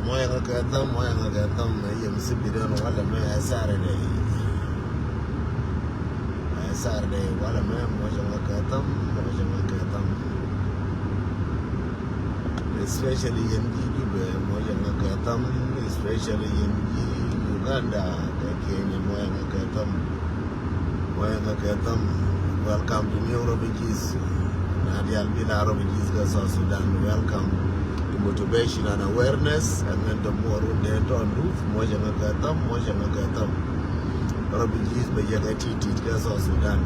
moya ngakatam na yem sibiran wala me Saturday wala me moja ngakatam especially in Juba moja ngakatam especially in Uganda Kenya moja ngakatam welcome to new refugees Nadia Albina refugees ga South Sudan welcome motivation and awareness, and then the more they don't do, moja ngakatam. Refugees by Yakati, South Sudan.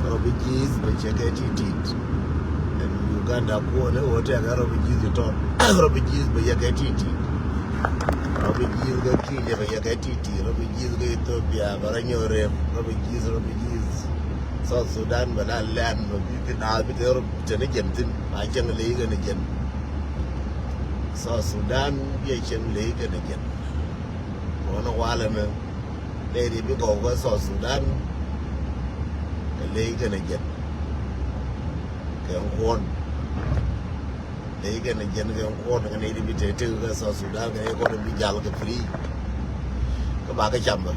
Refugees by Yakati, and Uganda, whatever refugees you talk. Refugees by Yakati, refugees go Kenya by Yakati, refugees go Ethiopia, Baranyore, refugees. South Sudan, but I land, but you can have it. I can leave again. South Sudan, Yachem Lake and again. On a while, lady big over South Sudan, a lake and again. Can one lake and again, can one and 80 bit South Sudan, and you're going to be Jalka free. Kabaka chamber,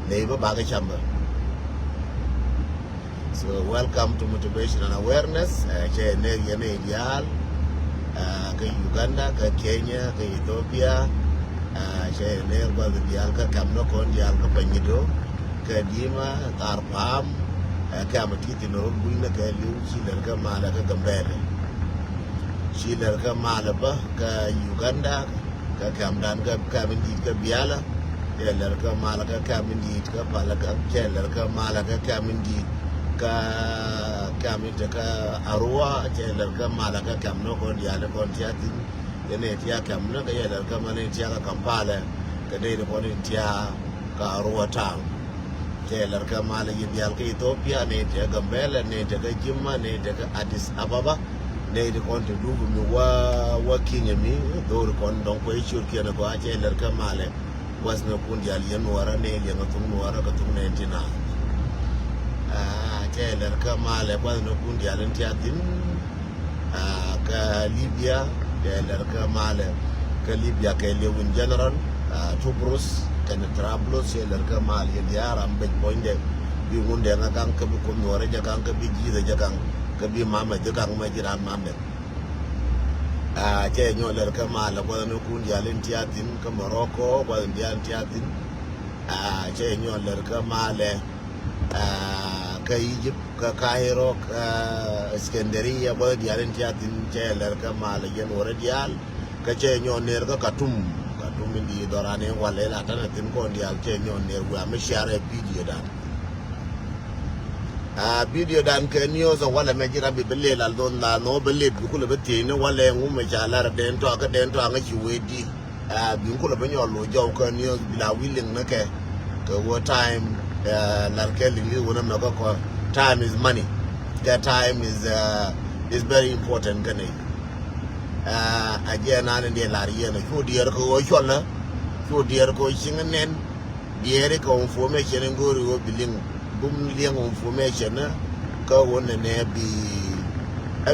labor Baga chamber. So, welcome to Motivation and Awareness. Ideal. Ke Uganda, ke Kenya, ke Ethiopia, saya nerba dial ke Kamno kon dial ke Penyido, ke Dima, Tarpam, ke Amati Tinor Buina ke Liu, Chiler ke Mala ke Gambele, Chiler ke Malaba ke Uganda, ke Kamdan ke Kamindi ke Biala, Chiler ke Mala ke Kamindi ke Palaka, Chiler ke Mala ke Kamindi ke Kamita ka Arua, Chiler ke Mala ke Kamno kon dial kon tiatin. Yene tia kamna ka yela ka mane tia ka Kampala ka dei ko ni tia ka Arua town teler ka mala yimbial ka Ethiopia ne tia Gambela ne tia ka Jimma ne tia ka Addis Ababa ne de kon te dugu mi wa Kenya mi do kon don ko ichur kena ko teler ka mala wasna kun dial yen wara ne le ngatum wara ka tum ne tina teler ka mala wasna kun dial tia din ka Libya Lerka Male, Calibia, Kelly General, Tubrus, and Trablos, Lerka Mali, the Aram, Big Point, you wound the Nagan, Kabukum, or Jagan, Kabig, the Jagan, Kabi Mama, Jagan, Majiran Mame. Kenyo Lerka Mala, was no Kundia Lintiatin, Morocco, was in the Antiatin, Kenyo Lerka Male, Egypt, Cairo, Scanderia, but the Arentiatin, Lerka Malayan or Radial, Cachenyo Nerga Katum in the Dorane, Walela, Tanatin Condial, Chenyo near Wamishare, video dan Kenyo, so what a major be believed, Aldona, no believe, you could have been no one Mumachala, then talk a dent to Angachi, you could have been your Lojo Kenyo, without willing Nake, to what time. Time is money. That time is very important. Again, I didn't let you know. Dear go, you dear go, singing, dear information and go to building boom information. Go on and be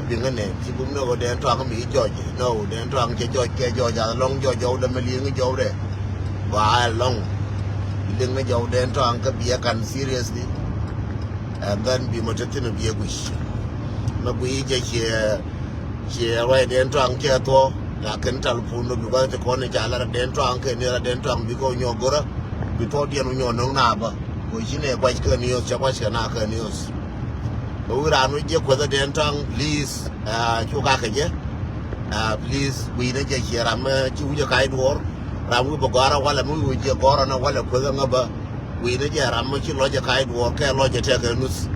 being a name. She would know they're talking me, George. No, they're talking George, along George, the million George. Why long? Didn't make your dent to Uncle Biakan seriously and then be motivated to be a wish. Mabuija here, right dent to Uncle, I can tell Puno because the corner Jala dent to Uncle near a dent to Uncle your Gora, before the no naba, which in a white news, Chapaskanaka news. We ran with you whether dent tongue, please, Chukaka, please, we didn't hear I'm a Chuja Kite war. Ramu Bogara while a movie with your Gorana while a Quizanga, we did Ramachi Logic Kite war, care Logic Teganus,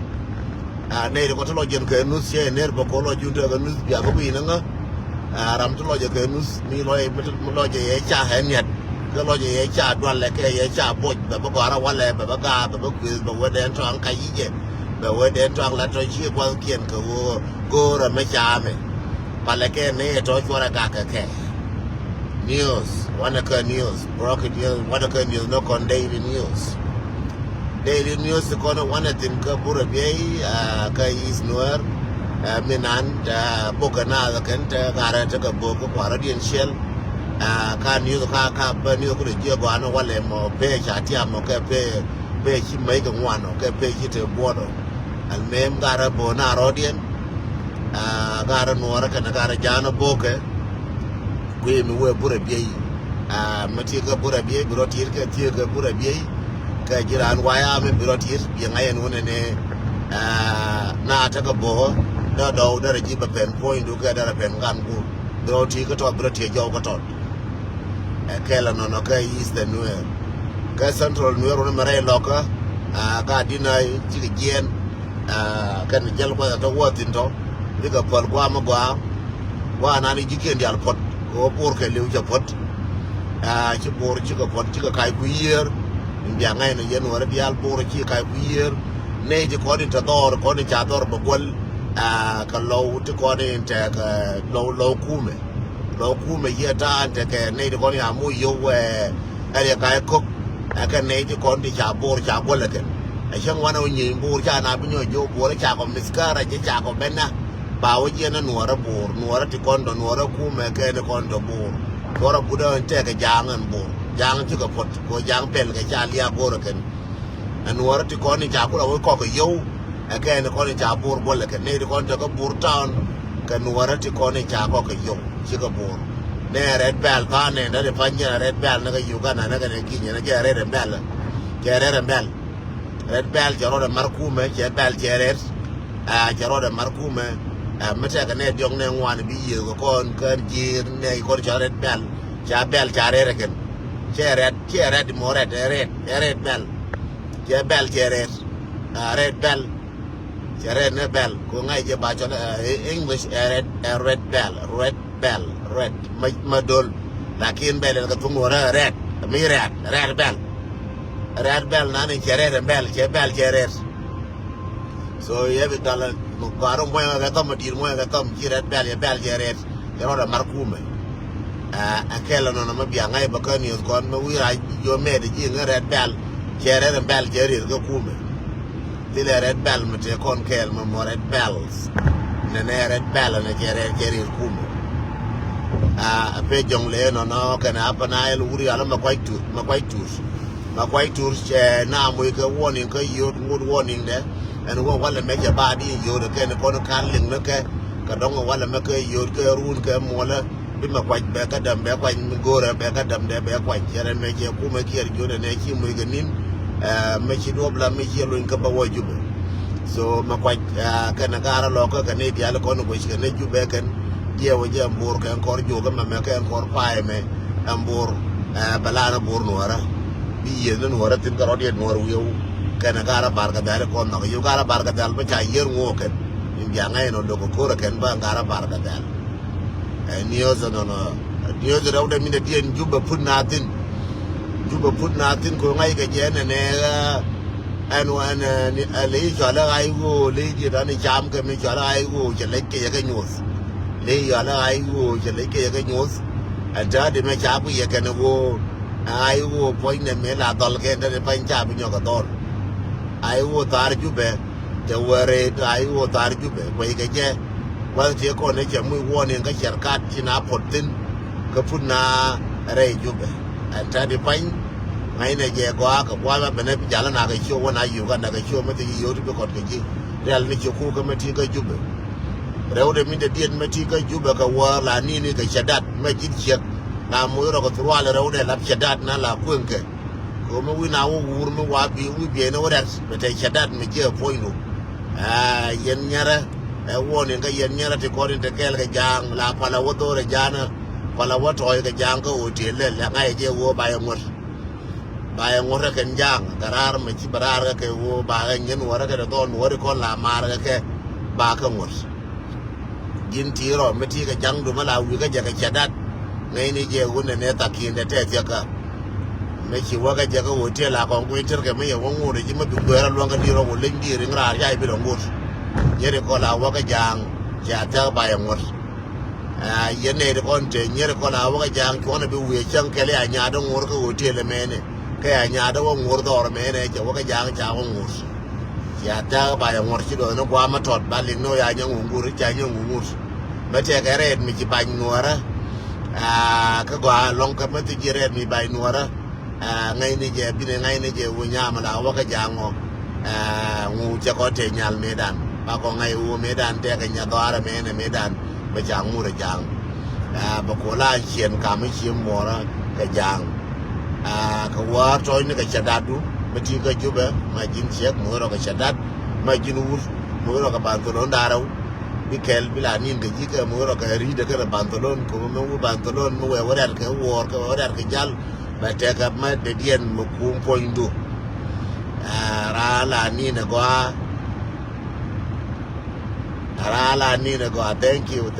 Native Cotologian Canus, near Bocolo Juntaganus, Biagovina, Ramtologic Canus, Milo Logic Hanyat, the Logic one like a boat, the Bogara while a Babaga, the book with the word and trunk Kaye, the word and trunk letter she was Kian go a Mechame, Palake, Nay, Torch for a Kaka. News, Wanaka News, Rocket News, Wanaka News, no con daily news. Daily news, the corner one at in Kabura Bay, Kais Noir, Minant, Bocana, the Kent, Garata, Boko, Paradian Shell, ka ni ka ba ni ko je gwa no wale mo pe cha ti mo ke pe chi mai ka ngwano ke pe chi te bodo al mem gara bo na rodien gara no ra kana gara jana boke kwe mi we bura biyi mati ka bura biyi biro tir ka ti ka bura biyi ka jiran waya me biro tir bi ngayen wona ne na ta ka bo da do da ji ba pen point du ka da pen gan ku biro ti ka to biro ti jo ka to kela no no ka east and west ka central nu ro mare loka ka dinai ji ka gen kan jel ko ta wo tin to bi ka pol kwa ma wa na ni ji ken dial pot ko por ke lew ja pot ci por ci ko pot ci ko kay ku yer mbiya ngay no yen wara bial por ci kay ku yer ne ji ko ni ta dor ko ni cha dor ba gol ka low ti ko ni te ka low kume ye ta te ke ne ko ni amu yo we ale kay ko ka ne ji ko ni cha por cha gol ke a chen wana ni bur cha na bi jo bor cha ko miskara je cha ko benna ba wo je na nuora bor nuora ti kondo nuora kume ke ne kondo bor nuora buda te ke jangan bor jang ti ko pot ko jang pel ke cha lia bor ken nuora ti koni cha ko wo ko yo ke ne koni cha bor bol ke ne ko ko bor town ke nuora ti koni cha ko yo ti ko bor ne red bell ka ne da panya red bell na ga Uganda na ga ne kinya na ke red bell red bell jaro da markume ke bell jerer jaro da markume mete ka ne diong ne ngwan bi ye ko kon kan jir ne ko charet bel cha re ken cheret moret red bel cheret red bel cheret ne bel ko ngai je ba chon English red bell madol lakin bel ka tungo red mi red bel na ne cheret bel cheret so ye bi dala no garo mo ga tam dir mo ga tam jiret bel jeret yaro da markume akela no ma biya ngai ba kan yus kon ma wira yo me de ji red bel jeret ga kume dile red bel mate kon kel ma mo red bells ne red bel na jeret kume pe jong le no kana apa na el wuri ala ma kwai tur che na mo ka warning ka yo good warning de and wo wala me ja badi yo de ken ko kan ling na ke ka dong wala me ke yo ke run ke mo la bi ma kwaj be ka dam be kwaj mi gore be ka dam de be kwaj jere me je ku me kier jo de ne chi mo ga nin me chi do bla me chi lo ka ba wo ju so ma kwaj ka na gara lo ka ne dia la ko no ko chi ne ju be ken je wo je mbur ka ko jo ga me ka ko pa me ambur bala na bur no ara bi ye no ara tin ka ro de no ru yo kana gara barga dal ko no yo gara barga dal ba cha yer ngoken imbiya ngai no logo ko ken ba gara barga dal niyozo no niyozo rawda min dien juba putnatin ko ngai ga jene ne an ni ale jala ai go le ji dan jam ke mi jala ai go je le ke ga nyos le jala ai go je le ke ga nyos ada de me cha bu ye ke no go ai go point ne me la dol ke de pa cha bu nyo ga dol ai wo tar jube te were ai wo tar jube ko ke je wa je ko ne je mu wo ne ga sharkat ina potin ka funna re jube anta di pan ngai ne je ko ka kwa ba ne jala na ga sho wona yu ga na ga sho me ti yo ti ko ke ji real ni ku ka me ti ga jube rewde mi de dien me ti ga jube ka wa la ni ga shadat me ji chek na mu ro ko turwale rewde la shadat na la kunke ko mo wina wo wur mo wa bi ne wadat bete shadat mi je poino yen nyara woni nga yen nyara te ko te kel ga jang la pala wo do re jana pala wo to ga jang ko hotel le nga je wo ba ya ngor ken jang garar me ci barar ga ke wo ba ga nyen wora ga don wori ko la mar ga ke ba ka ngor jin tiro me ti ga jang du mala wi ga jaga shadat ngai ni je wona ne takinde te ka me chi waga jaga hotel a ko ngwitir ke me yo ngure ji me bi gwera lo nga diro wo len di ring ra ya bi lo ngut yere ko la waga jang ja ta ba ya ngut yene de kon te nyere ko la waga jang ko na bi we chang kele a nya do ngur ko hotel me ne ke a nya do ngur do me ne je waga jang ja wo ngur ya ta ba ya ngur chi do no kwa ma tot ba ling no ya nya ngur ja nya ngur me te ga red mi ji ba nyora ka gwa long ka mati jiret mi bay nuara ngai ni je bine ngai ni je wo nyama la wa ka jango ngu cha ko te nyal medan ba ko ngai wo medan te ka nya dara me ne medan ba jang mu ra jang ba ko la chien ka mi chiem mo ra ka jang ka wa to ni ka chadadu mati ka juba ma jin chek mo ra ka chadad ma jin wur mo ra ka pantalon darau Mikel bila nin ga jika mo ra ka ri de ka pantalon ko mo pantalon mo we warar ka wor ka warar ka jal ba te ka ma de dien mo kum poindu ra la ni na gwa ra la ni na gwa thank you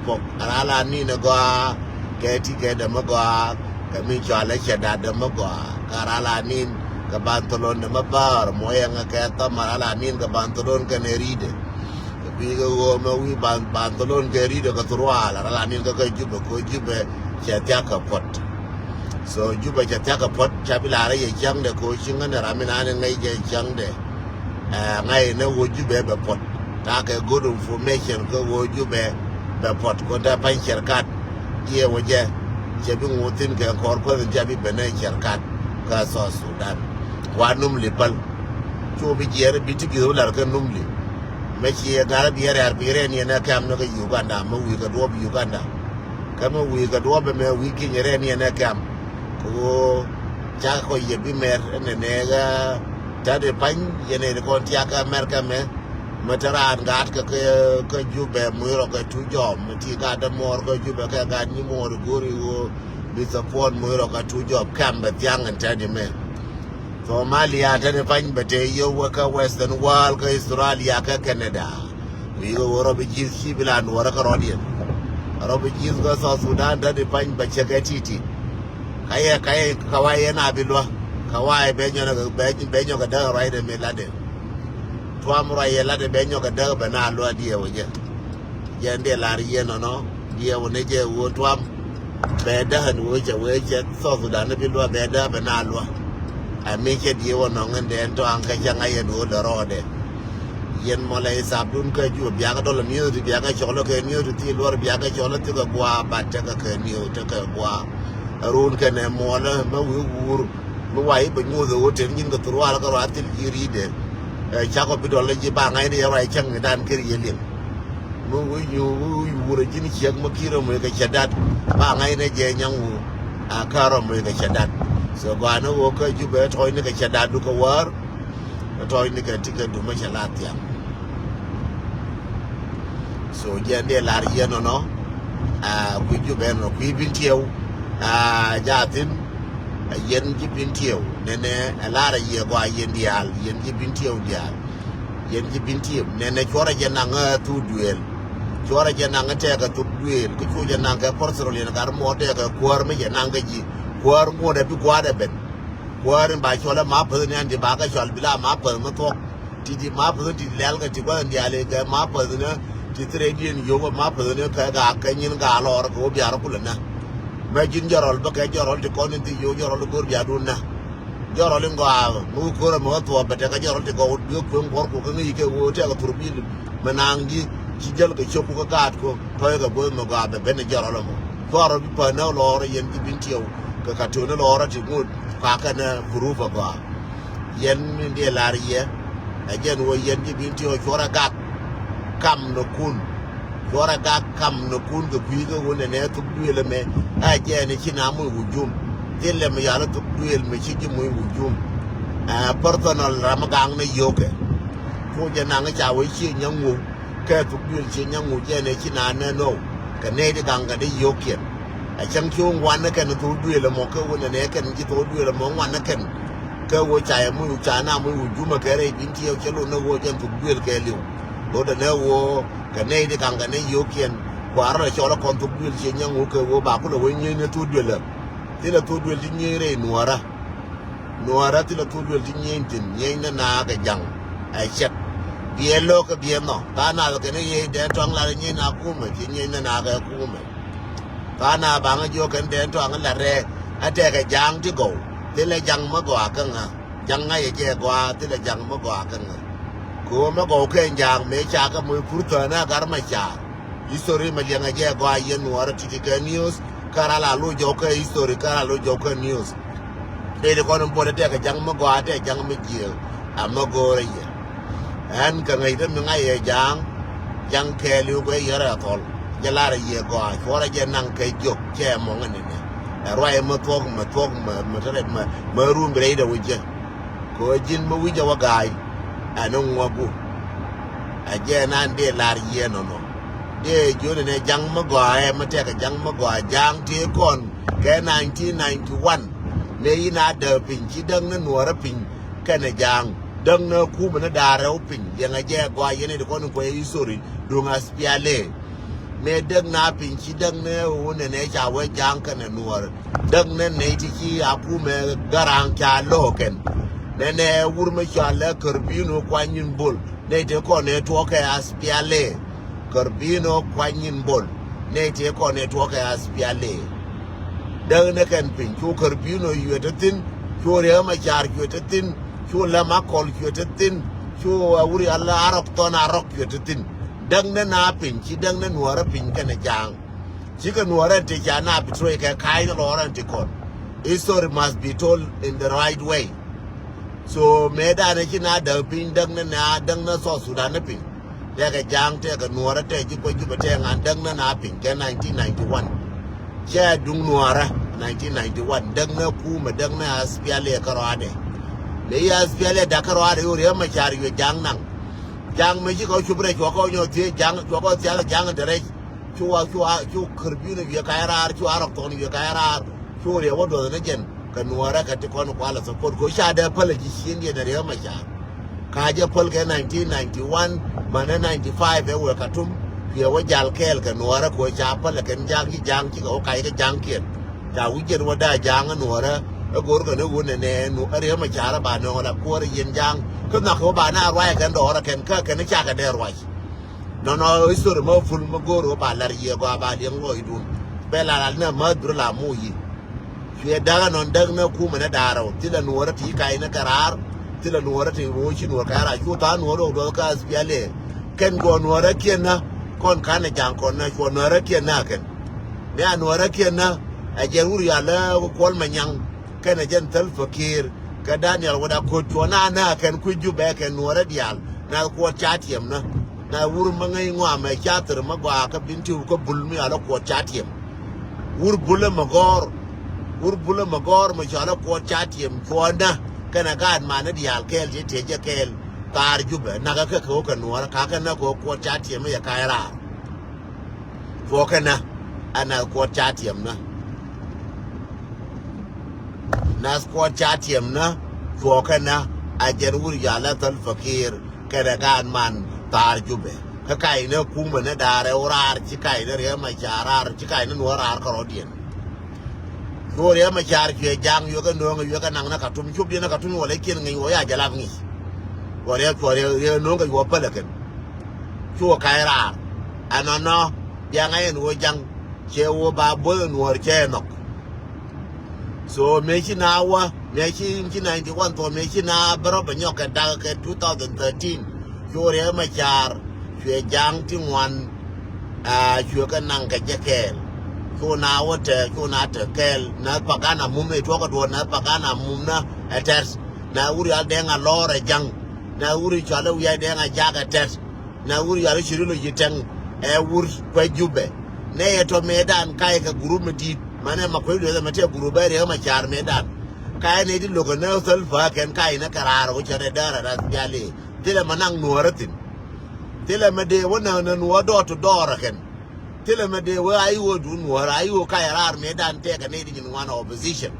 pok ra la ni na gwa ke ti ke da mo gwa ka mi cha la cha da da mo gwa ka ra la nin ka pantalon da ma bar mo yang ka ta ma ra la nin ka pantalon ka ne ri de Biga wo ma wi pantalon ke ri de ka turwa la nin ka juba ko juba cha ta ka pot so juba cha ta ka pot cha bila ra ye chang de ko chinga na ra mina ne ngai je chang de ngai ne wo juba be pot ta ka good information ko wo juba be pot ko da pan sharkat ye wo je je bi ngotin ke kor ko je bi be ne sharkat ka so Sudan wa num li pal cho bi jere bi ti gi la ka num li Mechi gara biere ni na kam no Uganda mo wi ga do Uganda kama wi ga do be me wi ki nyere ni na kam ko cha ko ye bi mer ne ga ta de pan ye ne ko ti aka America me mataran gat ka jube mo ro ka tu jom ti ga da mor ko jube ka ga ni mor gori wo bi support mo ro ka tu job kam be yang an ta de me Somalia tane pan bete yo waka Western world ka Australia ka Canada we go robi jis sibilan wara ka rodian robi jis ga South Sudan tane pan bache ka titi kaya kawai na bilwa kawai benyo ka da right me lade tuam ra ye lade benyo ka da bana lo die woje yende lar ye no die wone je wo tuam be da han wo je South Sudan bilwa be da bana lo a make di wono ngende to an ka janga ye do de rode yen mo lay sabdun ka ju biya ka dol niu di biya ka cholo ke niu di lor biya ka cholo ti ka gwa ba ta ka niu ta ka gwa run ka ne mo la ma wi wur mo wai ba nyu do te nyin ka turwa ka ra til jiri de cha ko bi dol ji ba ngai ne ya wai chang dan kir ye lim mo wi yu wur ji ni chek mo kiro mo ka chadat ba ngai ne je nyang wu a karo mo ka chadat so gwana wo ka jube toy ni ka chada du ka war toy ni ka tika du ma chalat ya so jende lar yeno no ku jube no ku bintiew jatin yen ji bintiew nene lara ye gwa yen dial yen ji bintiew dial yen ji bintiew nene chora jena nga tu duel chora jena nga te ka tu duel ku chu jena ka portro le na mo te ka kwar me jena nga ji kwar mo da bi kwa da ben kwar ba chola ma phe ne andi ba ka chol bila ma phe ma to ti ma phe ti lel ka ti kwa ndi ale ka ma phe ne ti tre dien yo ma phe ne ka ka nyin ga lor ko bi ar kula na ma jin jorol ba ka jorol ti ko ni ti yo jorol gor bi adun na jorol ngo a mu ko mo to ba ta ka jorol ti ko yo ko ngor ko ka ngi ke wo ta ka turbi manangi ci jël ka chopu ka gaat ko to ga bo mo ga be ben jorol mo jorol bi pa na lor yen ji bin tiyo ka tona lora ti ngud ka kana gurufa ba yen ndi lariye ajen wo yen ji binti o chora gak kam no kun chora gak kam no kun ga kuiga wona ne to duele me ajen ci na mu hujum dille me yala to duel me ci mu hujum personal ramagang ne yoke ko je na nga chawe ci nyangu ka to duel ci nyangu je ne ci na ne no ka ne di ganga de yoke a chang chung wan na kan to duel mo ka wona ne kan ji to duel mo wan na kan ka wo cha mu cha na mu hujuma ka re binti yo chelo no wo jan to duel ka liu do da ne wo ka ne di ganga ne yoke kwa ra cho la kon to duel ci nyangu ka wo ba ku lo wo nyi ne to duel ti la to duel di nyi re nuara ti la to duel di nyi tin nyi na ga jang ai chet bielo ka bieno ta na ka ne ye de tong la nyi na ku me ti nyi na ga ku me ta na ba nga jo kan de tong la re a te ka jang ti go ti la jang ma go ka nga jang nga ye je gwa ti la jang ma go ka nga ko ma go ke jang me cha ka mu pur to na gar ma cha history ma lianga je go ayen nuora titika news karala lo joka history karala lo joka news de ko non pode te ka jang ma go ate jang ma jil amagore ye an ka ngai de ngai jang ke lu go yara tol jalara ye go fora je nang ke jok che mo ngane ne roi ma tok ma tare ma rum bre da wuje ko jin ma wuje wa gai anon wabu aje nan de lar ye no de jone ne jang ma go ma te ka jang ma go jang te kon ke 1991 ne ina da pin ki dang na nuora pin kana jang dang na ku mana da raw pin yanga je go yene de kon ko yi sori do nga spiale me dang na pin ki dang ne wona ne cha wa jang kana nuor dang ne ne ti ki aku me garang cha loken ne wur me cha le karbino kwanyin bol ne te ko ne to ka aspiale karbino kwanyin bol ne te ko ne to ka aspiale dang ne kan pin ku karbino yuetatin ku re ma char yuetatin ku la ma kol yuetatin ku wuri alla arok to na rok yuetatin dang ne na pin ki dang ne nuora pin kana jang ki ka nuora te ja na betray ka kai no ran te kon history must be told in the right way so me da ne ki na da pin dang ne na dang na so sudan ne pin te ka jang te ka nuora te ki ko ji te ngan dang na pin ke 1991 che dung nuara 1991 dang na ku ma dang na aspiale karade le ya aspiale da karade yo re ma char yo jang nang jang me ji ko chubre ko nyo te jang ko jang de re chu kharbi ne ye kairar chu arok ton ye kairar chu re wodo ne jen ka nuara ka te kon kwala so ko sha da pala ji shin ye da re ma char ka je pol ke 1991 mana 95 e we katum ye wa jal kel ka nuara ko cha pala ken jang ki ko kai ka jang kien ta wijen wada jang nuara gor ka ne wona ne nu are ma chara ba no la ko yen jang ko na ko ba na rwa kan do ra ken ka ken cha ka de rwa no isor mo ful mo gor ba lar ye go ba de ngo idun be la na ma dur la mu yi ye daga non dag na ku mana daro tila nuara ti kai na karar tila nuara ti wo chi nuara kara ku ta nuara do ka spiale ken go nuara ken na kon kana jang kon na ko nuara ken na ken ne nuara ken na a jaruri ala ko manyang kana jantal fakir ka Daniel wada ko to na kan ku ju be kan nuara dial na ko chatiem na wur mangai ngwa ma chatir magwa ka binti ko bulmi ala ko chatiem wur bula magor ma chala ko chatiem ko na kana gad ma na dial kel je te kel tar ju be na ka ko ka nuara ka na ko chatiem ya kaira ko kana ana ko chatiem na squad chatiem na ko kana ajer wur ya la tal fakir kada gan man tar jube ka kai ne kuma na dare urar ci kai ne re ma jarar ci kai ne nuarar ka rodien ko re ma jar ke jang yo ga no yo ga nang na ka tum chub na ka tum wala ken ngi wo ya jala ngi ko re no ga yo pala ken ko kai ra anono ya ngai no jang che wo ba bo nuar che no so mechi na wa mechi 91 to mechi na bro ba nyoka da ke 2013 jore ma char chwe jang ti wan chwe ka nang ka jekel ko na wote ko na te kel na pagana mume to ko do na pagana mumna atters na uri al denga lore jang na uri chale wi denga jaga tet na uri al shirulo jiteng wur kwa jube ne to medan kai ka group di mane makoy do mate groupe re ma char medan kai ne di logo na sel fa ken kai na karar ko chere dara ras jale tile manang nuaratin tile mede wona na nuwa do to dora ken tile mede wa ai wo du nuara ai wo kai rar medan te ka ne di one opposition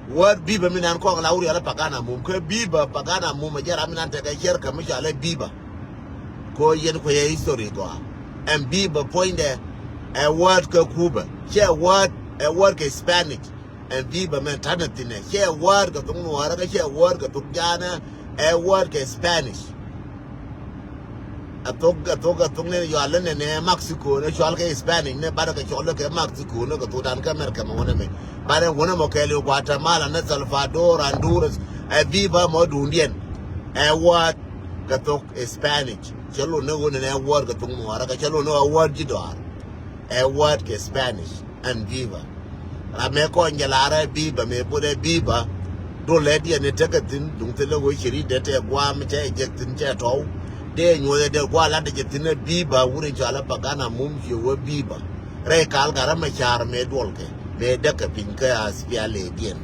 what biba minan ko la uri ala pagana mum ko biba pagana mum jara minan te ka cher ka mi jale biba ko yen ko ye history ko and biba point there a word ka kuba share word a word ka Spanish and biba man tanatine share word ka tung nuara ka share word ka tung jana a word ka Spanish atoga tung ne yo alane ne Mexico ne chal ka Spanish ne bara ka chol ka Mexico ne ka tudan ka America mo ne me bara wona mo ka le Guatemala ne Salvador Honduras a biba mo dundien a word katok Spanish chalo ne wona ne word katung nuara ka chalo no word jidor a word ke Spanish and viva rame ko ngelara biba me bude biba do lady ne takatin dung tele wo shiri de te gwa me che ejectin che to de nyole de gwa la de jetin biba wure jala pagana mum fi wo biba re kal gara me char me dolke be de ka pinka aspiale dien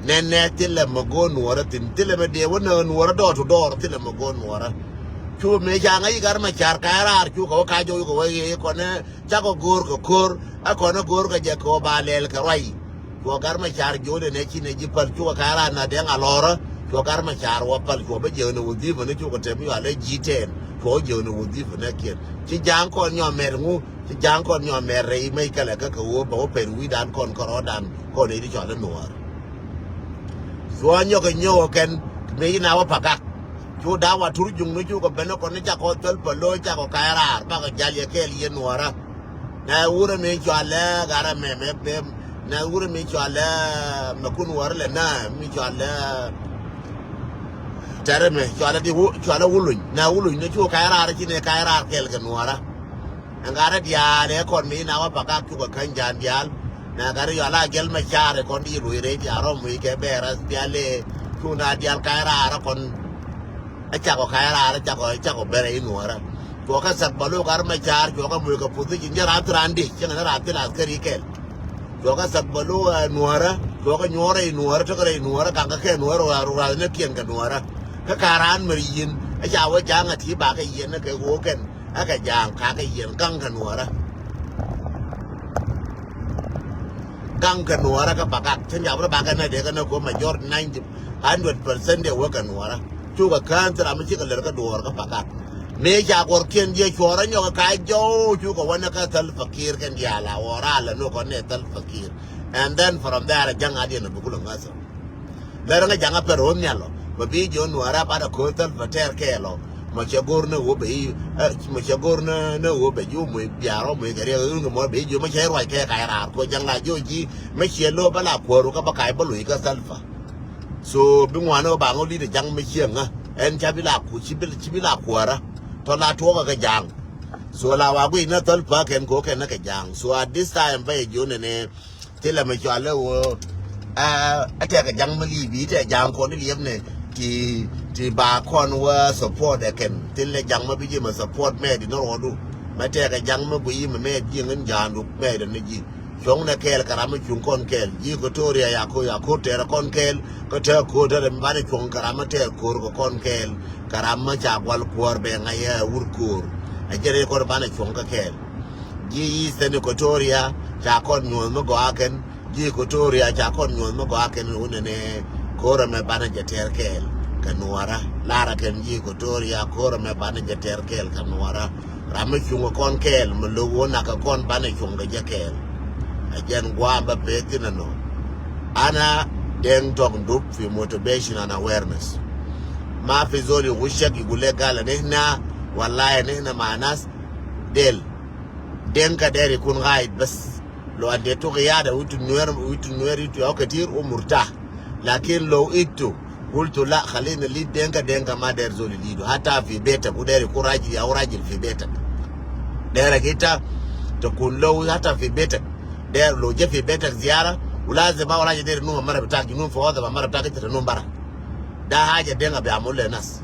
nene tele mago nuara tin tele me de wona nuara do to do tele mago nuara chu me janga yi gar ma char karar chu ko ka jo ko ye ko ne cha ko gur ko kur a ko ne gur ko je ko ba lel ka rai ko gar ma char jo de ne chi ne ji par chu ka ra na de ngalora ko gar ma char wa pal ko be je ne wudi ne chu ko te mi ale G10 ko je ne wudi ne kien chi jang ko nyo mer ngu chi jang ko nyo mer re mai ka le ka ko bo per wi dan kon ko dan ko ne di cho le nuar so nyo ko nyo ken me na wa pakak chu dawa turjung no chu ko beno ko ne cha ko tol polo cha ko kaira ba ko jali ke li nuara na ure me chale gara me na ure me chale makun war le na mi chale tare me chale di chale wuluñ na wuluñ ne chu kaira chi ne kaira kel ke nuara angara dia ne kon mi na wa paka chu ko kan jan dial na gara yo la gel ma chare kon di lu re di arom mi ke beras diale chu na dial kaira ra kon acha ko kaira acha ko bere inuara to ka sak balu gar ma char to ka mu ka putu jinja ratrandi changa ratil askari kel to ka sak balu nuara to ka nyore inuara to ka inuara ka ke nuara ru ne kien ka nuara ka karan meriyin acha wa janga ti ba ka yen ka go ken aka jang ka yen gang ka nuara ka pakak chen ya bra ba ka na de ka na ko major 100% de wa ka nuara chu ka kan tra mi ka ler ka dor ka pakak me ja gor ken je chora nyo ka jo chu ka wana ka tal fakir ken ya la ora la no ko ne tal fakir and then from there jang adi na bukulu ngasa ler nga janga pero nyalo ba bi jo no ara pa da ko tal fater ke lo ma che gor na wo be ma che gor na wo be ju mu biaro mu ga re ngo mo be ju ma che roi ke ka ra ko jang la jo ji me che lo ba la ko ru ka ba kai ba lui ka salfa so bi ngwana ba ngoli de jang me chienga en chabila ku chibila kwara to la to ga jang so la wa gwi na tol pa ken ko ken na ka jang so at this time ba jo ne tela me chale wo ate ka jang mali bi te jang ko ni liem ne ti ba kon wa support e ken tele jang ma bi ji ma support me di no rodu ma te ka jang ma bu yi me ji ngin jandu me de ne ji chong na kel karama chung kon kel ji ko toria ya ko te ra kon kel ko te ko de mbane chong karama te ko kon kel karama cha gwal kuor be ngaya urkur a jere ko bana chong ka kel ji sen ko toria cha kon nyol mo go aken ji ko toria cha kon nyol mo go aken unene ko ra me bana jeter kel kanuara lara ken ji ko toria ko ra me bana jeter kel kanuara rama chung kon kel mo lo wona ka kon bana chung ga jekel again gwamba petina no ana deng talk dup fi motivation and awareness ma fi zoli wushak igule gala nehna wallahi nehna maanas del denka deri kun gaid bas lo ande to qiyada witu nuer itu au katir umurta lakin lo itu قلت لا خلينا اللي دينكا ما دير زولي ليدو حتى في بيتك ودير يكون راجل او راجل في بيتك ديرك انت تكون لو حتى في بيتك دير لو جه في بيتك زياره ولازم ما ولا دير نوم مره بتاعك نوم في هذا مره بتاعك تنوم برا ده حاجه دينكا بيعمل للناس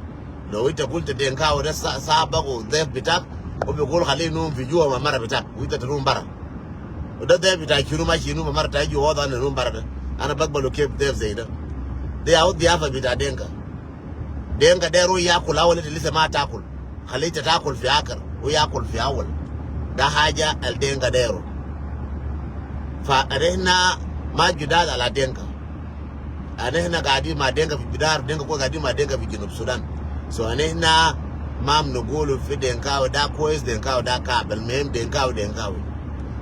لو انت قلت دينكا وده صاحبك وضيف بتاعك وبيقول خليه نوم في جوا مره بتاعك وانت تنوم برا وده ضيف بتاعك شنو ماشي نوم مره تاجي وهذا انا نوم برا انا بقبله كيف ضيف زي ده دي عود ضيافه بتاع دينكا ديرو ياكل اول اللي لسه ما تاكل خليته تاكل في اخر وياكل في اول ده حاجه الدينكا ديرو فاحنا ما جدال على دينكا احنا قاعدين مع دينكا في بدار دينكا كو قاعدين مع دينكا في جنوب السودان سو احنا ما بنقول في دينكا وده كويس دينكا وده كابل المهم دينكا ودينكا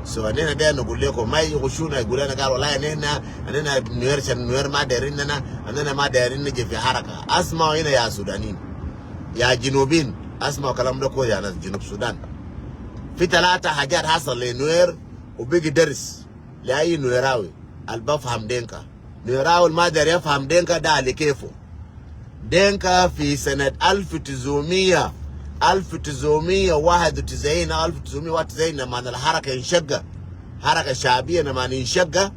سو احنا ده نقول لكم ما يغشونا يقول لنا قالوا لا احنا نوير ما دايريننا احنا ما دايرين نجي في حركه اسمعوا هنا يا سودانيين يا جنوبين اسمعوا كلام ده كويس يا ناس جنوب السودان في 3 حاجات حصل لنوير وبيجي درس لاي نويراوي اللي بفهم دينكا نويراوي ما داري يفهم دينكا ده على كيفه دينكا في سنة 1991 أو 1991 لما الحركة انشق، حركة شعبية لما انشق،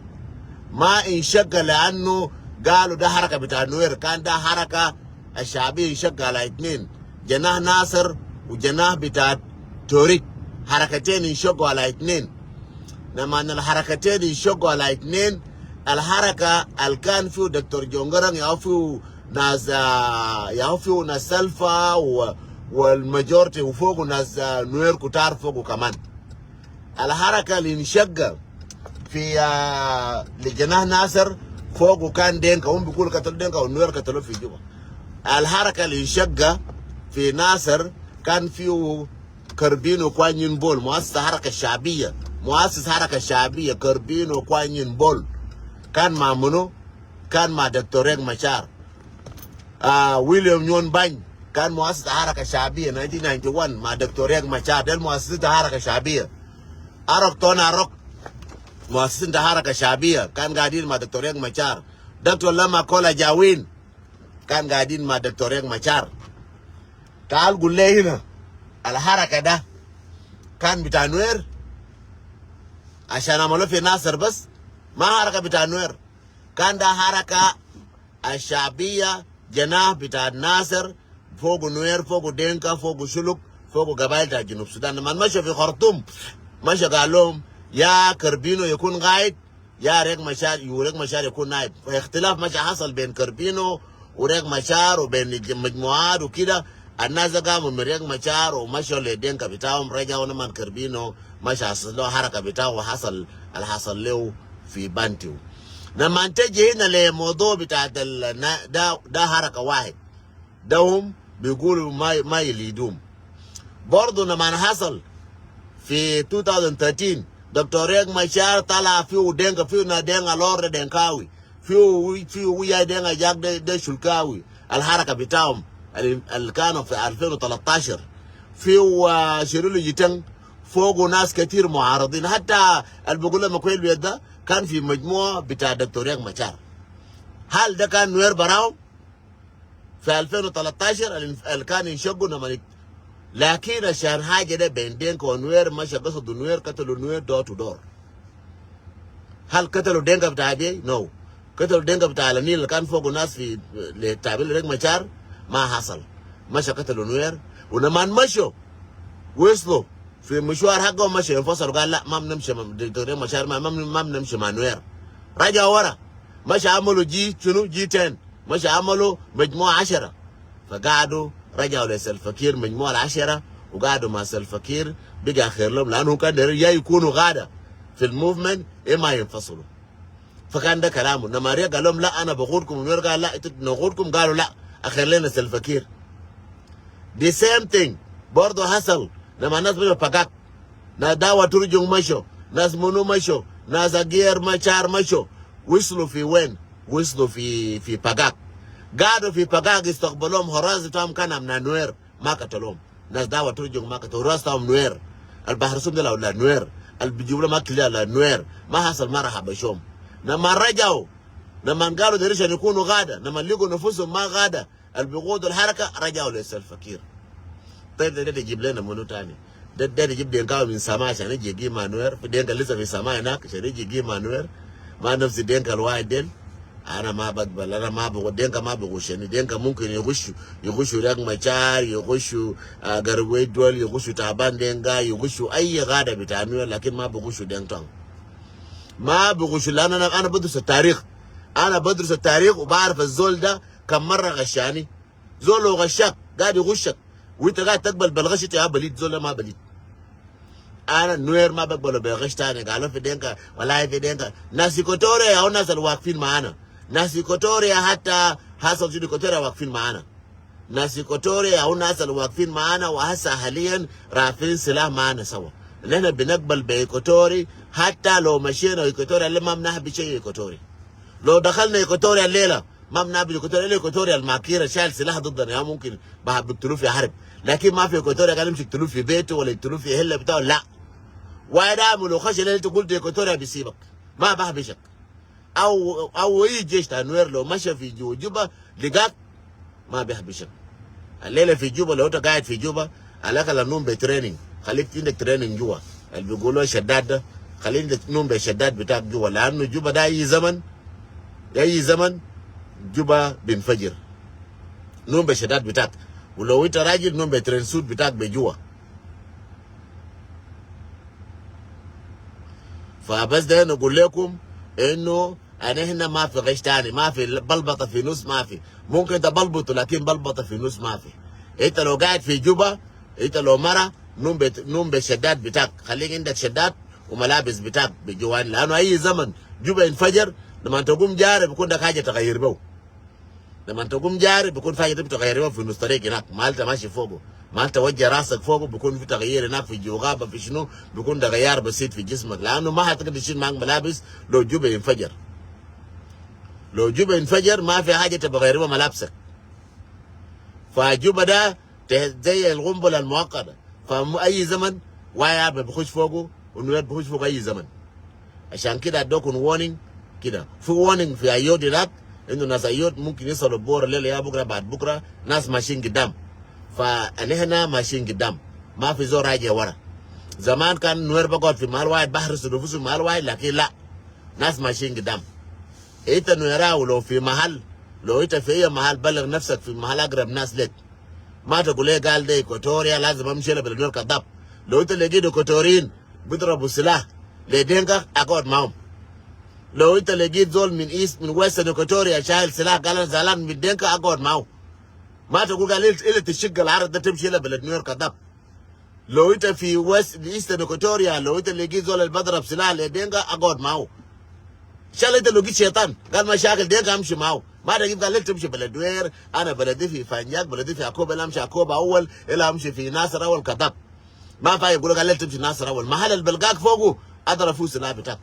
ما انشق لأنه قالوا ده حركة بتاع النوير، كان ده حركة الشعبية انشق على اثنين، جناح ناصر وجناح بتاع توريك، حركتين انشقوا على اثنين. لما الحركتين انشقوا على اثنين، الحركة اللي كان فيه دكتور جونجران يعرفوا ناس سلفا والماجورتي وفوقه ناس نوير كتار فوقه كمان. الحركة اللي انشق في لجناح ناصر فوقه كان دينكا، هم بيقولوا قتلوا دينكا والنوير قتلوه في جوبا. الحركة اللي انشق في ناصر كان فيه كربينو كوانين بول، مؤسس حركة شعبية كربينو كوانين بول، كان مع منو؟ كان مع دكتور ريك مشار. ويليام نيون باني كان مؤسس حركة شعبية 1991 مع دكتور ريك مشار، ده المؤسسين حركة شعبية. أروك تونا روك مؤسسين حركة شعبية كان قاعدين مع دكتور ريك مشار. دكتور لما كولا جاوين كان قاعدين مع دكتور ريك مشار. تعال قول لي هنا الحركة ده كان بتاع نوير عشان عملوه في ناصر بس؟ ما حركة بتاع نوير، كان ده حركة الشعبية جناح بتاع ناصر، فوق نوير، فوق دينكا، فوق شلوك، فوق قبائل بتاع جنوب السودان. لما مشوا في خرطوم مشوا قال لهم يا كربينو يكون قاعد يا ريك مشار يكون نائب. فاختلاف مشى حصل بين كربينو وريك مشار وبين مجموعات وكده. الناس قاموا من ريك مشار ومشوا لدينكا بتاعهم، رجعوا لما كربينو مشى حصل له حركة بتاعه وحصل اللي حصل له في بانتيو. لما تجي هنا لموضوع بتاع ده حركة واحد، ده هم بيقولوا ما يليدوم. برضه لما حصل في 2013 دكتور ريك مشار طلع فيه دينكا، فيه دينكا لور دينكاوي، فيه ويا دينكا جاك ده شلكاوي. الحركة بتاعهم اللي كانوا في 2013 فيه شيرولو جيتن، فوقه ناس كتير معارضين، حتى اللي بيقول لهم كويل بيد ده كان في مجموعة بتاع دكتور ريك مشار. هل ده كان نوير براهم في 2013 اللي كان ينشقوا لما لكن عشان حاجة ده بين دينكا ونوير مشى قصدوا نوير، قتلوا نوير دور تو دور. هل قتلوا دينكا بتاع دي؟ نو. قتلوا دينكا بتاع النيل اللي كان فوقه ناس في لتعبير ريك مشار؟ ما حصل. مشى قتلوا نوير، ولما مشوا وصلوا في مشوار حقهم مشى انفصلوا، قال لا ما بنمشي دكتور ريك مشار، ما بنمشي مع نوير. رجعوا ورا، مشى عملوا جي 10، مشى عملوا مجموعة 10، فقعدوا رجعوا لسلفكير مجموعة 10 وقعدوا مع سلفكير. بقى خير لهم لأنهم كانوا يا يكونوا غادة في الموفمنت إما ينفصلوا. فكان ده كلامه. لما ريا قال لهم لا أنا بغوركم، ونوير قال لا أنتوا نغوركم، قالوا لا أخير لنا سلفكير. دي سيم ثينج برضه حصل لما الناس مشوا باكاك، ناس داوا ترجم مشوا، ناس منو مشوا، ناس أجير مشار مشوا، وصلوا في وين؟ وصلوا في باكاك. قعدوا في باكاك استقبلوهم، هراس بتاعهم كان من نوير ما قتلوهم. ناس داوا ترجم ما قتلوا، هراس بتاعهم نوير. البحر سوم ده ولا نوير، اللي بيجيبوا لهم اكل ولا نوير. ما حصل، ما راح بشوم. لما رجعوا، لما قالوا ده عشان يكونوا غاده، لما لقوا نفوسهم ما غاده اللي بيقودوا الحركه، رجعوا للسلفكير. طيب ده يجيب لنا منو تاني؟ ده يجيب دينكا من سماء عشان يجي يجيب مع نوير؟ في دينكا لسه في سماء هناك عشان يجي يجيب مع نوير؟ ما نفس دينكا الواحد ديل. انا ما بقبل، انا ما بقول دينكا ما بغشني. دينكا ممكن يغشوا ريك مشار، يغشوا قروي دول، يغشوا تعبان دينكا، يغشوا اي غاده بتاع نوير، لكن ما بغشوا دينكا. ما بغشوا، لان انا بدرس التاريخ. انا بدرس التاريخ وبعرف الزول ده كم مره غشاني. زول لو غشاك قاعد يغشك وانت قاعد تقبل بالغش، يا بليد. زول ما بليد. انا نوير ما بقبله بغش تاني. قالوا في دينكا والله في دينكا ناس كوتوريا او ناس الواقفين معانا، ناس كوتوريا حتى حصل جدي كوتوريا واقفين معانا، ناس كوتوريا او ناس الواقفين معانا وهسه حاليا رافعين سلاح معانا سوا. نحن بنقبل بايكوتوري حتى لو مشينا ايكوتوريا اللي ما بنحب شيء ايكوتوري. لو دخلنا ايكوتوريا الليله ما بنحب ايكوتوريا، ايكوتوريا الماكيره شايل سلاح ضدنا، يا ممكن بيقتلوه في حرب، لكن ما في ايكوتوريا قال يمشي يقتلوه في بيته ولا يقتلوه في هله بتاعه. لا، واحد عملوا خشن اللي انت قلت ايكوتوريا بيسيبك، ما بهبشك. او اي جيش تاع نوير لو مشى في جوبا لقاك ما بيحبشك. الليله في جوبا لو انت قاعد في جوبا عليك النوم بتريننج، خليك عندك تريننج جوا اللي بيقولوا شداد ده، خليك عندك نوم بالشداد بتاعك جوا، لانه جوبا ده اي زمن جوبا بينفجر. نوم بالشداد بتاعك، ولو انت راجل نوم بترين سوت بتاعك بجوا. فبس ده نقول لكم انه انا هنا ما في غش تاني، ما في بلبطه في نص، ما في. ممكن تبلبط لكن بلبطه في نص ما في. انت لو قاعد في جوبا، انت لو مرة نوم بالشداد بتاعك، خليك عندك شداد وملابس بتاعك بجوان، لانه اي زمن جوبا ينفجر لما تقوم جاري بيكون لك حاجه تغير به. لما تقوم جاري بيكون في حاجه تغير به في نص طريق هناك، ما انت ماشي فوقه، ما انت توجه راسك فوقه، بيكون في تغيير هناك في جوغابه في شنو، بيكون تغير بسيط في جسمك، لانه ما حتقدر تشيل معك ملابس لو جوبا ينفجر. لو جوبا ينفجر ما في حاجه تبغى غير بها ملابسك. فجوبا ده زي القنبله المؤقته، فاي زمن واير بيخش فوقه ونوير بيخش فوق اي زمن. عشان كده ادوكم وارنينج كده، في وارنينج في ايود هناك انه ناس ايود ممكن يصلوا بور الليله يا بكره بعد بكره، ناس ماشيين قدام، فنحن ماشيين قدام، ما في زور راجع ورا. زمان كان نوير بقعد في محل واحد بحرس نفوسهم محل واحد، لكن لا، ناس ماشيين قدام. انت نويراو لو في محل، لو انت في اي محل بلغ نفسك في محل اقرب ناس لك، ما تقول لي قال ده اكواتوريا لازم امشي له بالنور كذاب. لو انت لقيت اكواتوريين بيضربوا سلاح لدينك اقعد معهم. لو انت لقيت زول من ايست من ويست اكواتوريا شايل سلاح قال انا زعلان من دينك اقعد معه. ما تقول قال ايه تشق العرض ده تمشي له بالنور كذاب. لو انت في ويست ايست اكواتوريا، لو انت لقيت زول اللي بيضرب سلاح لدينك اقعد معه. شال انت لو جيت شيطان قال مشاكل ديك امشي معه، ما تجيب قال لك تمشي بلدوير، انا بلدي في فانجاك، بلدي في عقوبه، لا امشي عقوبه اول الا امشي في ناصر اول كذاب. ما فاهم يقول قال لك تمشي ناصر اول، محل اللي بلقاك فوقه اضرب فيه سلاح بتاعك.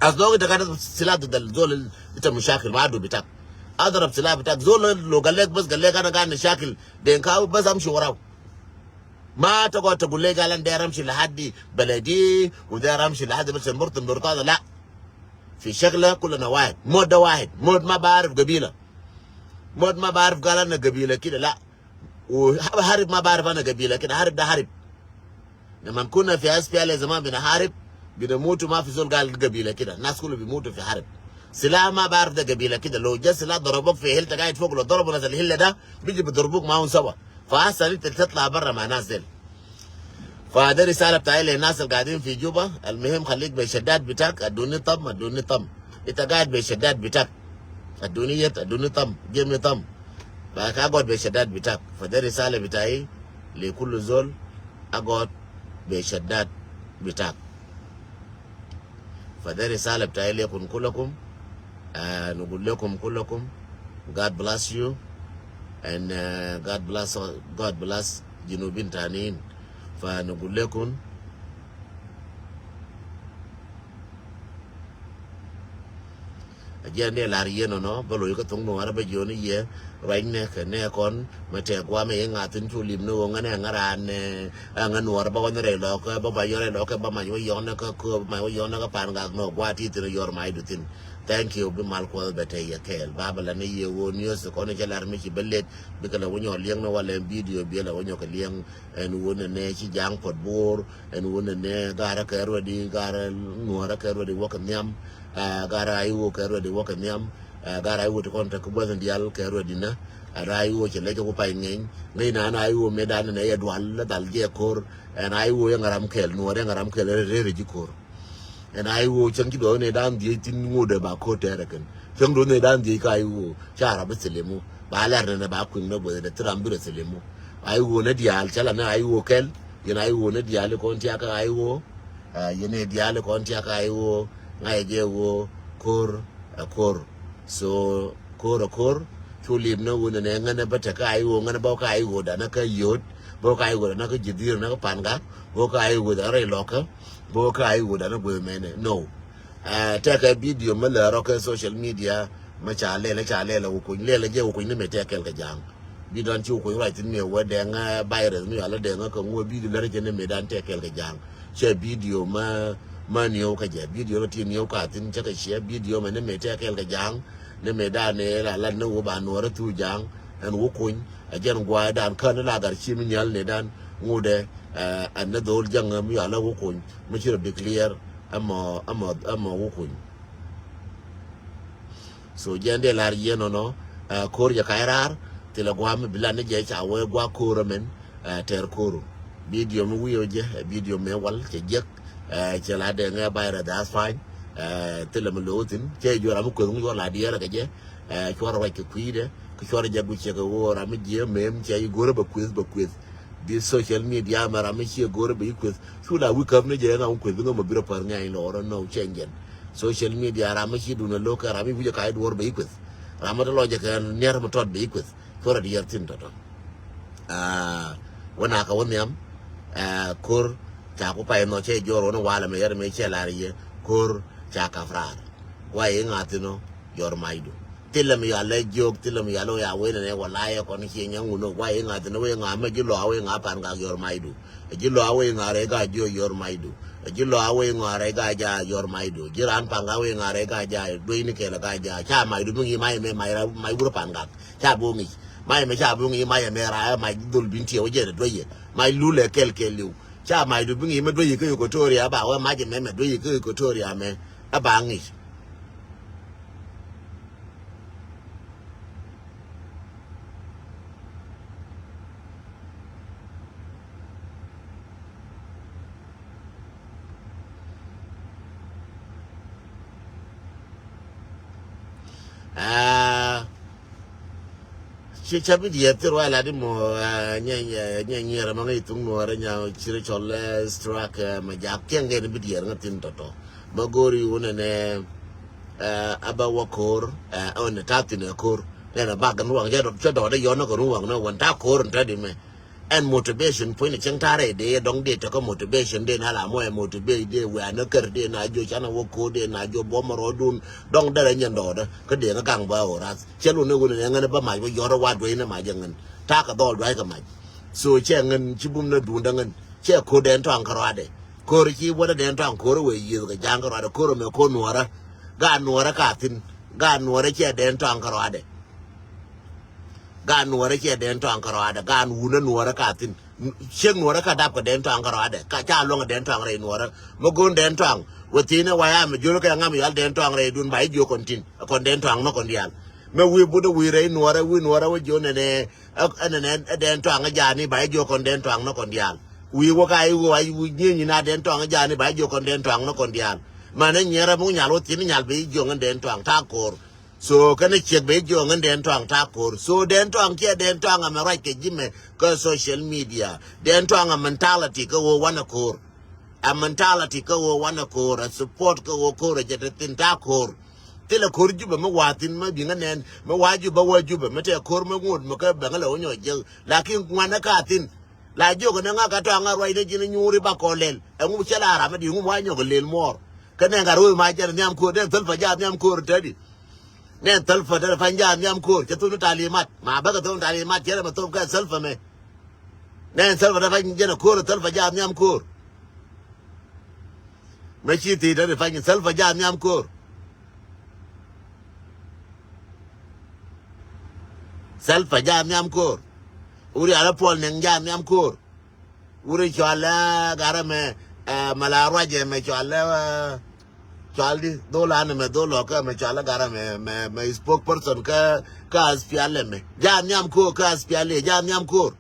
اصلا انت قاعد سلاح ضد الزول انت مشاكل مع عدو بتاعك، اضرب سلاح بتاعك. زول لو قال لك بس قال لك انا قاعد نشاكل دينكاو بس امشي وراه. ما تقعد تقول لي قال انا داير امشي لحد بلدي وداير امشي لحد بس المرتب مرتضى، لا. في شغله كلنا واحد، مود ده واحد، مود ما بعرف قبيله، مود ما بعرف قال انا قبيله كده، لا. وحرب ما بعرف انا قبيله كده، حرب ده حرب. لما كنا في اس بي ال زمان بنحارب بنموتوا، ما في زول قال قبيله كده، الناس كله بيموتوا في حرب. سلاح ما بعرف ده قبيله كده، لو جا سلاح ضربوك في هلته قاعد فوق، لو ضربوا ناس الهله ده بيجي بيضربوك معاهم سوا، فاحسن انت تطلع برا مع ناس ديل. فده رساله بتاعي للناس اللي قاعدين في جوبا. المهم خليك بالشداد بتاعك، ادوني طم ادوني طم. انت قاعد بالشداد بتاعك، ادوني طم، جيبني طم، فاقعد بالشداد بتاعك. فده رساله بتاعي لكل زول، اقعد بالشداد بتاعك. فده رساله بتاعي لكم كلكم. نقول لكم كلكم God bless you and God bless جنوبين تانيين. فنقول لكم aja ne larieno no balo yo tong no ara ba joni ye rain ne ke ne kon mate kwa me nga tin chu lim no nga ne ngara ne nga no ara ba ko ne lo ko ba yore lo ko ba ma yo ne ko ma yo ne ka pan ga no kwa ti tin yor mai du tin. Thank you bi mal ko ba te ya kel baba la ne ye wo news ko ne jalar mi ci belet bi kala wonyo lieng no wala video bi la wonyo ka lieng en wona ne ci jang pot bor en wona ne gara ka ro di gara no ara ka ro di wo ka nyam gara ayu ka ro di wo ka nyam gara ayu to kon ta ko bozen dial ka ro di na ara ayu ci le ko pay ngeng ngai na na ayu me dan ne ya dwal la dal je kor en ayu ya ngaram kel no re ngaram kel re ji kor en ayu chen ki do ne dan di tin ngode ba ko tere ken chen do ne dan di ka ayu chara ba selemu ba la ne ba kun no bo de tram bi selemu ayu ne dial chala na ayu kel yen ayu ne dial ko nti aka ayu yene dial ko nti aka ayu ngai je wo kor so kor chulim no wona ne ngane bata ka ayu ngane ba ka ayu da na ka yod bo ka ayu da na ka jidir na ka panga bo ka ayu da re loka bo ka ayu da na go mene no ta ka video mala roka social media ma cha le ko le je ko ne me ta kel ka jang bi don ci ko right ne wa de nga virus mi ala de nga ko ngo video le je ne me dan ta kel ka jang che video ma ni o ka je video ti ni o ka tin cha ka she video ma ne me ta kel ka jang ne me da ne la no ba no ra tu jang en wo kun ajen gwa dan kan la gar chi mi nyal ne dan ngude an na dol jangam ya la wo kun mi chira be clear ama wo kun so jende lar yeno no kor ya kairar tila gwa mi bilane je cha wo gwa koro men ter koro video mi wiyo je video me wal che jek che la de nga bayra that's fine tila mi lotin che jora mi ko ngi la diera ke je chora wa ke kuide ku chora jagu che ko wora mi je mem che goro ba quiz di social media mara mi che goro ba quiz sula wi kam ne je na un quiz ngo biro par ngai loro no chengen social media ra mi du na loka ra mi bu ka dor ba quiz ra ma lo je kan ner ma tot ba quiz chora di yertin to wana ka wonyam kur cha ko pa no che joro no wala me yer me che la rie kur cha ka frar wa ye ngatino yor maidu tilam ya le jok tilam ya lo ya we ne wala ya ko ni che nyangu no wa ye ngatino we nga me jilo we nga pan ga yor maidu jilo we nga re ga jo yor maidu jilo we nga re ga ja yor maidu jiran pan ga we nga re ga ja do ni ke la ga ja cha maidu mi mai me mai buru pan ga cha bo mi mai me cha bu ngi mai me ra mai dul bin tie o je do ye mai lu le kel liu cha mai du ngi me do ye ko toria ba wa ma je me do ye ko toria me aba ngi ci chabi di yeter wala di mo nya ra mangai tung no ra nya chire cholle struck ma jak kenge ni bi yer ngatin toto magori wona ne aba wakor on tatin kor na ba gan wang ja do do de yono ko ruwang no wan ta kor nta di me and motivation point chang tare de dong de to ko motivation de na la mo motivate de we na ker de na jo chana wo ko de na jo bo maro dun dong da nyen do da ko de na gang ba ora chelu ne gun ne ngane ba ma yo ro wa do ina ma jangan ta ka dol dai ka ma so che ngan chi bum na dun da ngan che ko den to an karo de ko ri chi wo da den to an ko ro we yi ga jang karo de ko ro me ko nuora ga nuora ka tin ga nuora che den to an karo de gan nuora che den to ankaro ada gan wuna nuora ka tin chen nuora ka dap ka den to ankaro ada ka cha longa den to angre nuora mo gon den to ang wetine waya me juro ka ngam yal den to angre dun bai jo kontin kon den to ang no kon dial me wi budo wi re nuora wo jo ne den to ang ja ni bai jo kon den to ang no kon dial wi wo ka wo ai wi ni na den to ang ja ni bai jo kon den to ang no kon dial mane nyera mu nyalo tin nyal be jo ngan den to ang ta kor so kana check be jo ngan den to ang ta kor so den to ang ke den to ang am right ke jime ko social media den to ang mentality ko wo wana kor a mentality ko wo wana kor a support ko wo kor je tin ta kor tele kor juba me watin ma bi nganen me waju ba waju ba me te kor me ngud me ka ba ngala onyo je lakin ngwana ka tin la jo ko nga ka to ang roi de jini nyuri ba ko lel e ngu chala ra me di ngu wa nyo ko lel mor kana nga ro ma jar nyam ko den tel fa ja nyam kor tadi nen talfa da fanja nyam ko ke tunu talimat ma baga tunu talimat kera ma tunu ka salfa me nen salfa da fanja na ko talfa ja nyam ko ma chi ti da fanja salfa ja nyam ko salfa ja nyam ko uri ala pol nen ja nyam ko uri chala garame mala raje me chala Charlie, dola me dolo ka me chala gara me spokesperson ka aspiale me. Jam nyam ko ka aspiale jam nyam ko.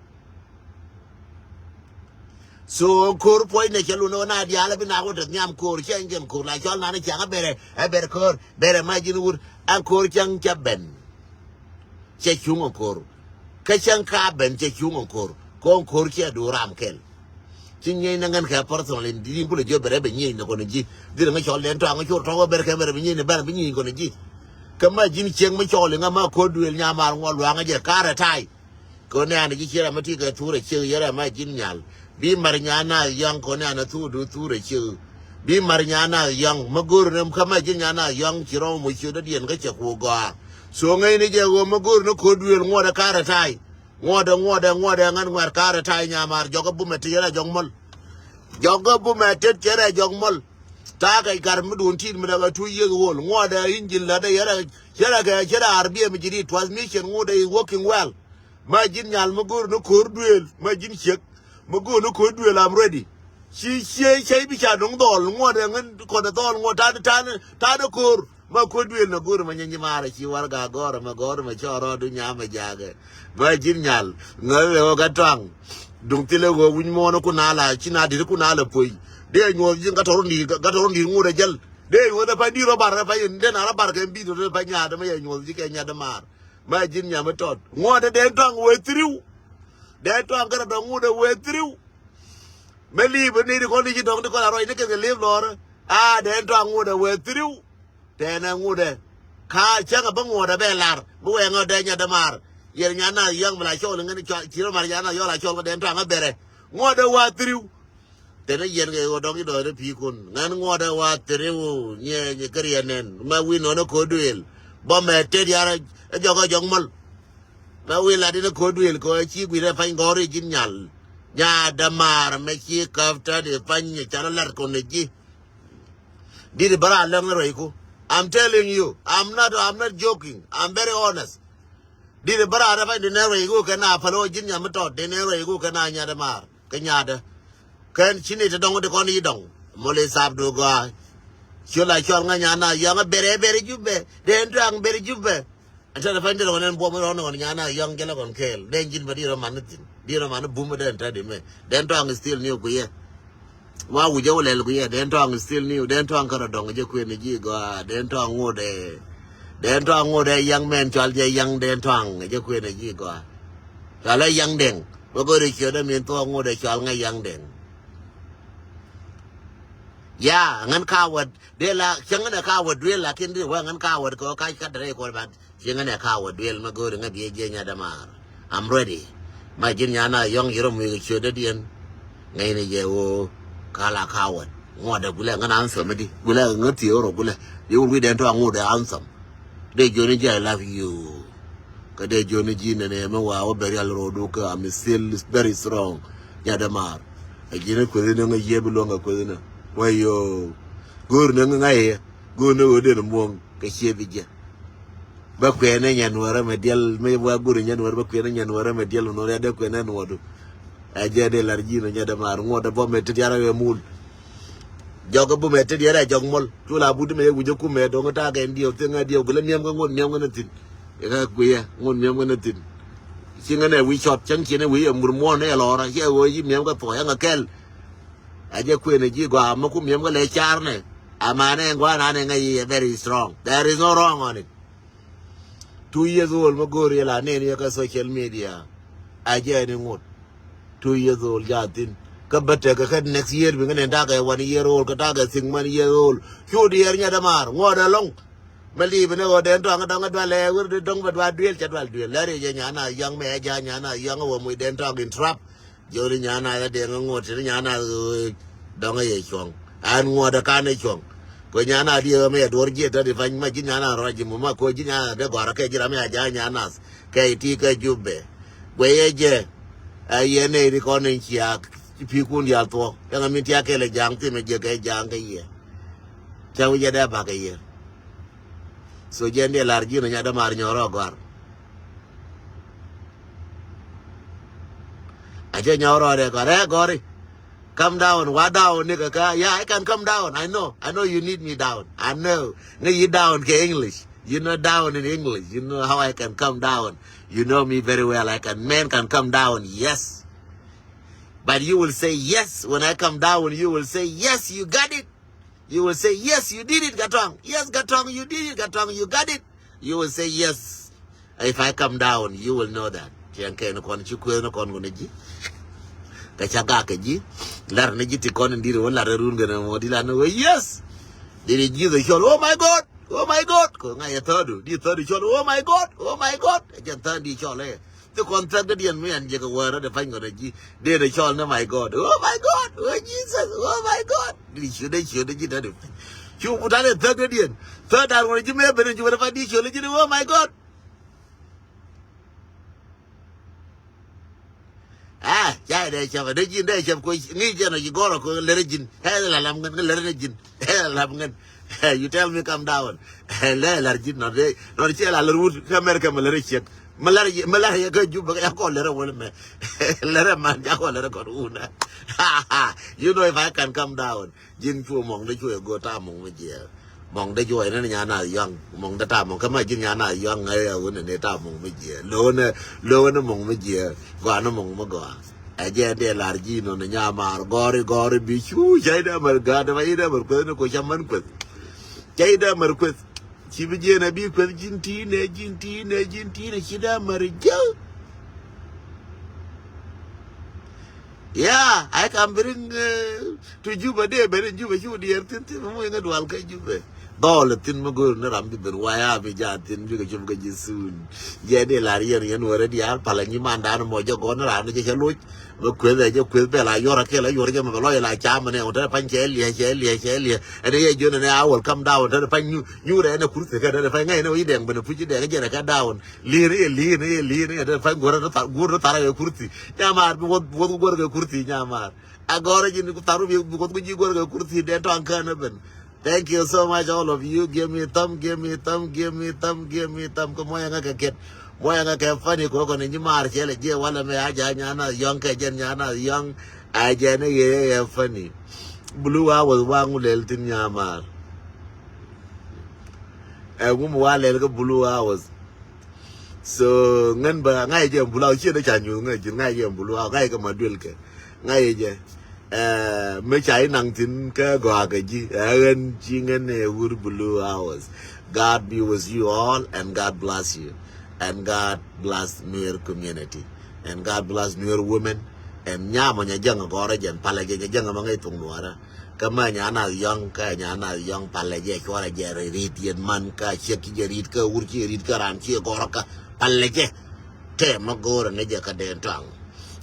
So kor point ne chelu no na dia la bina ko nyam ko changem ko la chal na ne changa bere kor bere majin wur an kor chang chaben. Che chungo kor. Ka chang ka ben che chungo kor. Kon kor che do ram kel. Chinye nangan ka personally di bule jo bere be nyi ko ji di nga chol len to nga chor to bere ka bere be nyi ne bere be nyi ko ji kama jin cheng ma chol nga ma ko duel nya mar ngol wa nga je kara tai ko ne an ji chira ma ti ka ture che yera ma jin nyal bi mar nya na yang ko ne an tu du ture che bi mar nya na yang ma gur ne kama jin nya na yang chiro mu chu da dien ga che ko ga so ngai ne je go ma gur no ko duel ngoda kara tai ngoda ngan ngwar kara tai nya mar jogo bumete yera jongmol jogo bumete tere jongmol ta kai garmu dun tin mi daga tu ye wol ngoda injil la da yera ga yera arbiya mi jiri transmission ngoda is working well Majin nyal magur no kor duel. Majin chek. Magur no kor duel. I'm ready. She bicha dong dol. Ngode ngan kode dol ngode tada kor. Ma kor duel no gur manyanyi mara. She warga gora ma choro du nyama jaga. Majin nyal. Ngale oga twang. Dung tile go win mono kunala. China di kunala poi. De nyol jin gatorundi ngode jel. De wada pa di robar pa yin den ala bar kan bi do pa nya da ma nyol ji ke nya da mar ma jin nya ma tot ngode de tong we triu de tong gara do ngode we triu me li be ni ko ni ji dong de ko la roi ne ke le lor a de tong ngode we triu de na ngode ka cha ga ba ngode be lar bu we ngode nya da mar yer nya na yang mala cho ngani chi ro mar nya na yo la cho de tong a bere ngode wa triu tena yen ge odong do de pi kun ngan ngoda wa trewu nye krienen ma wi no ko duel bo me te yara jogo jongmol ma wi la de ko duel ko chi gwi re pan gori jin nyal nya da mar me chi kafta de pan nye chara lar ko ne ji di bara lang ro iku I'm telling you I'm not joking I'm very honest di bara da pan de ne ro iku kana palo jin nya ma to de ne ro iku kana nya da mar ka nya da kan chini te dong de koni dong mole sab do ga chola chol nga nyana yang bere jubbe den drang bere jubbe ata da fande ngonen bo mo no nyana yang gela kon kel den jin badi romanatin di romana bum den ta de me den drang still new ku ye wa wu je wole ku ye den drang still new den drang kara dong je ku ne ji ga den drang ngode yang men chol je yang den drang je ku ne ji ga ala yang den bo go ri che da men to ngode chol nga yang den ya ngan kawat de la changana kawat duel la kin de wa ngan kawat ko ka dre ko ban changana kawat duel ma go nga bi je nya da mar I'm ready ma jin nya na yong yiro mu che de dien ngai ne je wo kala kawat ngoda gule ngan an so medi gule ngati oro gule you we den to ngoda ansam de joni je I love you ka de joni ji ne ma wa o beri al rodo ka I'm still very strong nya da mar a jine ko ne nga ye bu lo nga ko ne wayo gur na ngai gur na ode no mong ka chebije ba kwene nyanwara medial me wa gur nyanwara ba kwene nyanwara medial no ya de kwene no do aje de larji no nyada mar ngoda bo me tiara we mul jogo bo me tiara jogmol tula budu me wujo ku me do ngata ga ndio tenga dio gule miem ga ngon miem ngana tin e ga kuya ngon miem ngana tin singa ne wi shot chang chine wi mur mo ne lora ye wo yi miem ga to ya ngakel aje kwene ji gwa maku miem ga le char ne amane ngwa na ne ngai very strong there is no wrong on it 2 years old magori la ne ne ka social media aje ne ngot 2 years old jatin ka bete ka next year bi ngene da ga 1 year old ka da ga 6 year old chu di yer nya da mar ngoda long mali bene go den to nga da le wur de dong ba duel chat wal duel la re je nya na yang me ja nya na yang wo mu den to in trap jori nya na da de ngot nya na dong ye chong an ngoda ka ne chong ko nya na di me dor je ta di fan ma ji nya na ro ji mu ma ko ji nya de gora ke jira me ja nya na ke ti ka jubbe we ye je ye ne ri ko ne chia pi kun ya to yang mi ti ke le jang ti me je ke jang ke ye cha wi je da ba ke ye so je ne lar ji no nya da mar nyoro gor a je nyoro de gori come down, what down, nigga? Yeah, I can come down. I know you need me down. I know. No, you down, okay, English. You know down in English. You know how I can come down. You know me very well. Man can come down, yes. But you will say yes. When I come down, you will say yes, you got it. You will say yes, you did it, Gatong. Yes, Gatong, you did it, Gatong, you got it. You will say yes. If I come down, you will know that. Kachaga keji lar ne jiti kon ndiri wala rerun gena modi la no yes diri jizo chol oh my god ko ngaya todo di todo chol oh my god janta di chol e to contract di en me an je ko wara de fango de ji de chol na my god oh my god oh jesus oh my god di chude ji de chu utale third di en third ar woni ji me be ji wara fa di chol ji oh my god ya de chava de jin de chav ko ngi jeno ji goro ko lere jin la lam ngan lere jin lam ngan you tell me come down le lar jin no de no che la lur america me lere chek Malaria go you but I call letter one man. Letter man, I call letter got una. You know if I can come down, Jin Fu Mong the Chu go tam with you. Mong the joy and yana young, Mong the tam, come my Jinyana young, I wouldn't net up with you. Loan among with you, Guan among Magoa. A jet de largino, the Yamar, Gory, be huge, Jada Margada, I never could go shaman with. Jada Marquith. She began a big Argentina, Shida Marijo. Yeah, I can bring to Juba there, but in Juba, you dear Tintin, moving at Walka Juba. All the Tin Magur, Narambi, but why are we Jatin, because you've got you soon. Jenny Larian, already are Palaniman, Mojo, Gona, and the Look. Look whether you quit Bella, you're a killer, you're a lawyer like Chamane, or the Panchelia, and a year and I will come down to the Pan you and a Kurtika, and if I know them, but put you there again, I got down. Lean, and the Pan Guru Tara Kurti. Yamar, what go to Kurti, Yamar. I got it in the Taru, what would you go to Kurti, that on Carnavan. Thank you so much, all of you. Give me a thumb, give me a thumb. Come on, I can get. Why I can funny cook on the march, one of my Ajana, young Kajana, young Ajana, funny. Blue hours, one with Elton Yamar. A woman while blue hours. So, Namba, Naja, Bula, Chinu, Naja, Bula, Naga Madulke, Naja. Mechai Nangtin, Kagwagaji, Aaron, Jingan, Wood Blue hours. God be with you all and God bless you. And God bless Nuer community. And God bless Nuer women. And Nyamanya Janga Gorage and Palage Janga Mangatung Nuara. Kama Nyana young, Nyana young Palage, Koraja, Ritian Manka, Sheki Ritka, Urchi Ritka, and Chia Goraka, Palage. Temagora Nejaka Dentang.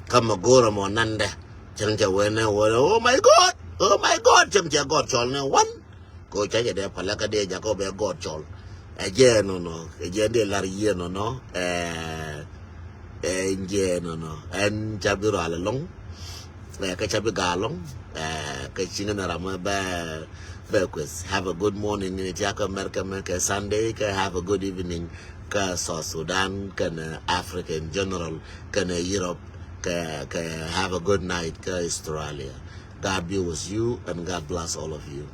Kamagora Monanda. Changja Wena, oh my God, Changja got Chol one. Go check it, Palaka de Jacob got Chol. Again, no, again, de la no, no, and Jabura along, Kachabigalong, Kachinarama Berquist. Have a good morning in Jack America, Sunday, have a good evening, South Sudan, Africa in general, Europe, have a good night, Australia. God be with you and God bless all of you.